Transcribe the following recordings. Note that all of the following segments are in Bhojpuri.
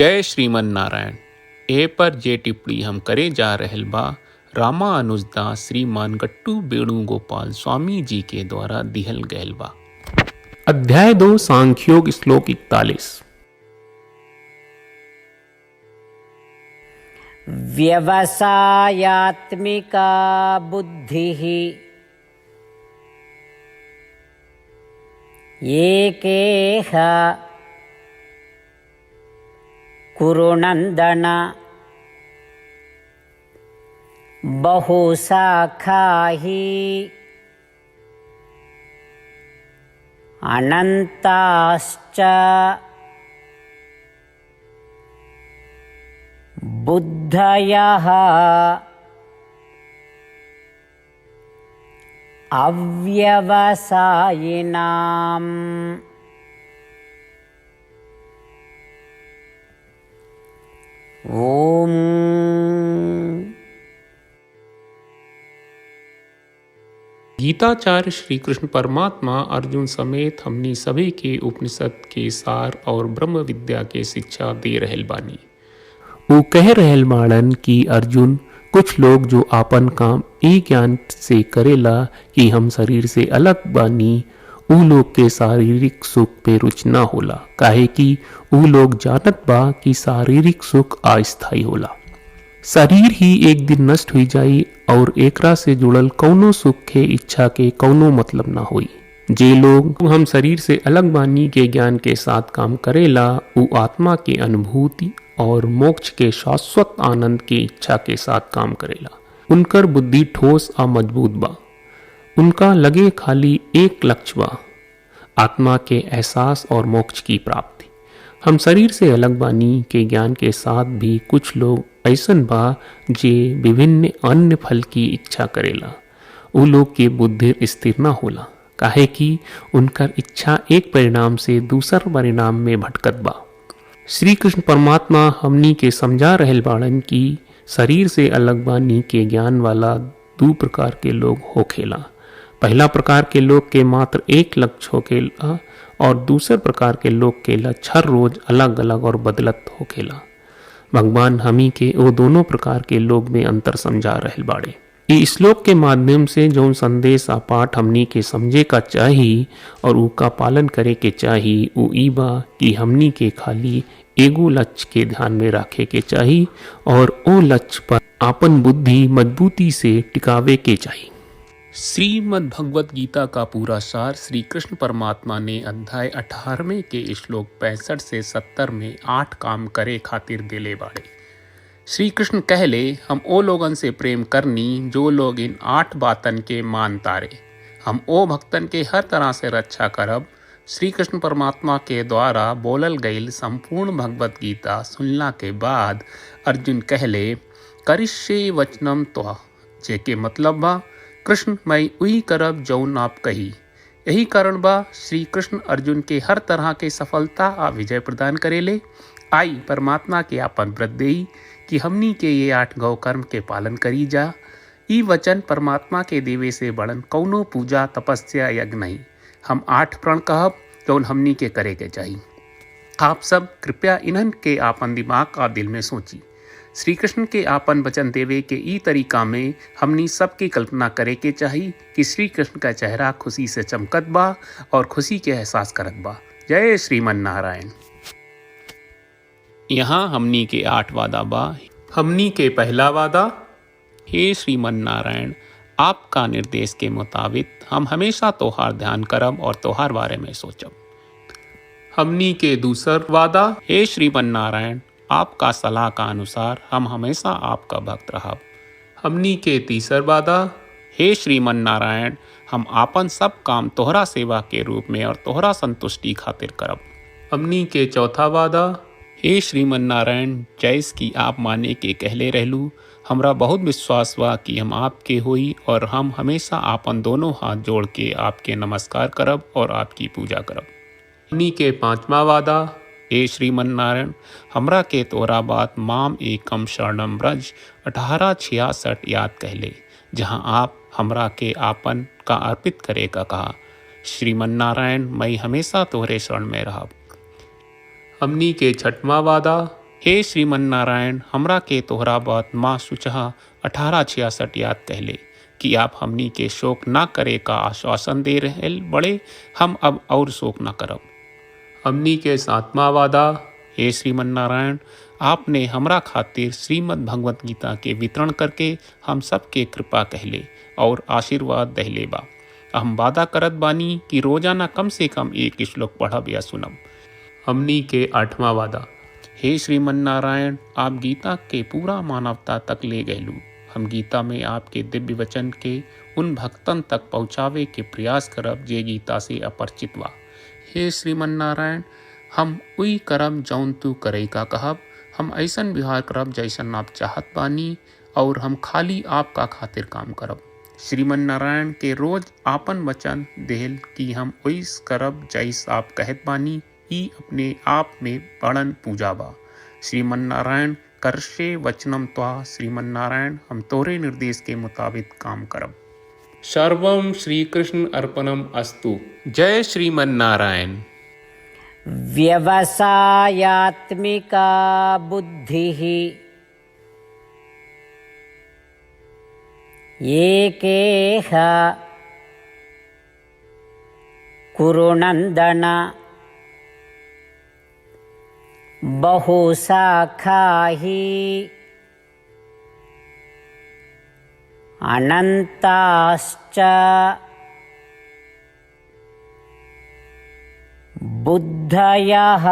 जय श्रीमन नारायण। ए पर जे टिप्पणी हम करे जा रहल बा रामानुजदास श्रीमान गट्टू वेणुगोपाल स्वामी जी के द्वारा दिहल गयल बा। अध्याय 2 सांख्योग श्लोक 41। व्यवसायात्मिका बुद्धिः एकेह कुरुनन्दन बहुशाखा हि अनन्ताश्च बुद्धयः अव्यवसायिनाम्। ओम। गीताचार्य श्री कृष्ण परमात्मा अर्जुन समेत हमनी सभी के उपनिषद के सार और ब्रह्म विद्या के शिक्षा दे रहल बानी। वो कह रहल बाड़न कि अर्जुन, कुछ लोग जो आपन काम ई ज्ञान से करेला कि हम शरीर से अलग बानी, ऊ लोग के शारीरिक सुख पे रुच ना होला, काहे कि ऊ लोग जानत बा कि शारीरिक सुख अस्थायी होला। शरीर ही एक दिन नष्ट हो जाई और एकरा से जुड़ल कौनो सुख के इच्छा के कौनो मतलब ना होई। जे लोग हम शरीर से अलग बानी के ज्ञान के साथ काम करेला, ऊ आत्मा के अनुभूति और मोक्ष के शाश्वत आनंद की इच्छा के साथ काम करेला। उनकर बुद्धि ठोस और मजबूत बा। उनका लगे खाली एक लक्ष्य बा, आत्मा के एहसास और मोक्ष की प्राप्ति। हम शरीर से अलग बानी के ज्ञान के साथ भी कुछ लोग ऐसन बा जे विभिन्न अन्य फल की इच्छा करेला। उ लोग के बुद्धि स्थिर न होला, काहे कि उनकर इच्छा एक परिणाम से दूसर परिणाम में भटकत बा। श्री कृष्ण परमात्मा हमनी के समझा रहल बाड़न कि शरीर से अलग बानी के ज्ञान वाला दो प्रकार के लोग होखेला। पहला प्रकार के लोग के मात्र एक लक्ष्य होखेला और दूसरे प्रकार के लोग के लक्ष्य हर रोज अलग अलग और बदलत होखेला। भगवान हमी के वो दोनों प्रकार के लोग में अंतर समझा रहल बाड़े। इस श्लोक के माध्यम से जो संदेश आ पाठ हमनी के समझे का चाही और उका पालन करे के चाही, उ ई बा कि हमनी के खाली एगो लक्ष्य के ध्यान में रखे के चाही और ओ लक्ष्य पर आपन बुद्धि मजबूती से टिकावे के चाही। श्रीमद् भगवत गीता का पूरा सार श्री कृष्ण परमात्मा ने अध्याय 18 के श्लोक 65 से 70 में 8 काम करे खातिर दिले बाड़े। श्री कृष्ण कहले, हम ओ लोगन से प्रेम करनी जो लोग इन 8 बातन के मान तारे। हम ओ भक्तन के हर तरह से रक्षा करब। श्री कृष्ण परमात्मा के द्वारा बोलल गईल संपूर्ण भगवत गीता सुनला के बाद अर्जुन कहले, करिष्ये वचनम त्वा, जेके मतलब बा, कृष्ण मैं उही करब जौन आप कही। यही कारण बा श्री कृष्ण अर्जुन के हर तरह के सफलता आ विजय प्रदान करेले। आई परमात्मा के आपन व्रत देई कि हमनी के ये 8 गौ कर्म के पालन करी जा। ई वचन परमात्मा के देवे से बड़न कौनो पूजा तपस्या यज्ञ नहीं। हम 8 प्रण कहब जौन हमनी के करे के चाही। आप सब कृपया इन्हन के आपन दिमाग और दिल में सोची। श्री कृष्ण के आपन वचन देवे के ई तरीका में हमनी सबकी कल्पना करे के चाही कि श्री कृष्ण का चेहरा खुशी से चमकत बा और खुशी के एहसास करत बा। जय श्रीमन नारायण। यहाँ हमनी के 8 वादा बा। हमनी के पहला वादा, हे श्रीमन नारायण, आपका निर्देश के मुताबिक हम हमेशा तोहार ध्यान करब और तोहार बारे में सोचब। हमनी के दूसरा वादा, हे श्रीमन नारायण, आपका सलाह का अनुसार हम हमेशा आपका भक्त रहब। हमनी के तीसरा वादा, हे श्रीमन नारायण, हम आपन सब काम तोहरा सेवा के रूप में और तोहरा संतुष्टि खातिर करब। हमनी के चौथा वादा, हे श्रीमन नारायण, जैस की आप माने के कहले रहलू, हमरा बहुत विश्वास बा कि हम आपके होई और हम हमेशा आपन दोनों हाथ जोड़ के आपके नमस्कार करब और आपकी पूजा करब। हमनी के पांचवा वादा, हे श्रीमन नारायण, हमरा के तोरा बात माम एकम शरणम ब्रज 1866 याद कहले, जहाँ आप हमरा के आपन का अर्पित करे का कहा। श्रीमन नारायण, मैं हमेशा तोहरे शरण में रहब। हमनी के छठवां वादा, हे श्रीमन नारायण, हमरा के तोहरा बात माँ सुचहा 1866 याद कहले कि आप हमनी के शोक ना करे का आश्वासन दे रहे बड़े, हम अब और शोक ना करब। हमनी के सातवां वादा, हे श्रीमन नारायण, आपने हमरा खातिर श्रीमद् भगवत गीता के वितरण करके हम सबके कृपा कहले और आशीर्वाद दहले बा। हम वादा करत बानी कि रोजाना कम से कम एक श्लोक पढ़ब या सुनब। हमनी के 8वां वादा, हे श्रीमन नारायण, आप गीता के पूरा मानवता तक ले गयलू। हम गीता में आपके दिव्य वचन के उन भक्तन तक पहुँचावे के प्रयास करब जे गीता से अपरिचित बा। हे श्रीमन नारायण, हम उई करब जौन तू करे का कहब। हम ऐसन व्यवहार करब जैसन आप चाहत बानी और हम खाली आपका खातिर काम करब। श्रीमन नारायण के रोज आपन वचन देहल कि हम ओइस करब जैस आप कहत बानी, ई अपने आप में बड़न पूजा बा। श्रीमन नारायण, करशे वचनम त्वा। श्रीमन नारायण, हम तोरे निर्देश के मुताबिक काम करब। सर्वम श्री कृष्ण अर्पणम अस्तु। जय श्रीमन नारायण। व्यवसायात्मिका बुद्धिः एकेह कुरु नन्दन बहुशाखा हि अनन्ताश्च बुद्धयः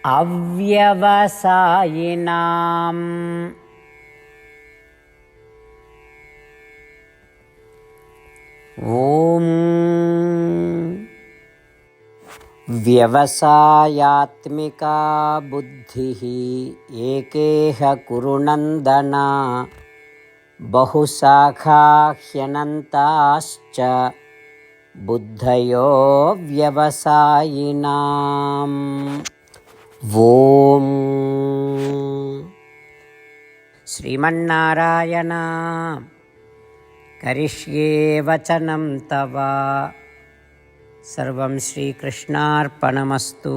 अव्यवसायिनाम्। ॐ व्यवसायात्मिका बुद्धिः एकेह कुरु नन्दन बहुशाखा ह्यनन्ताश्च बुद्धयो व्यवसायिनाम्। ॐ श्रीमन्नारायण करिष्ये वचनं तव। सर्वं श्रीकृष्णार्पणमस्तु।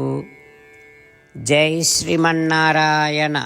जय श्रीमन्नारायण।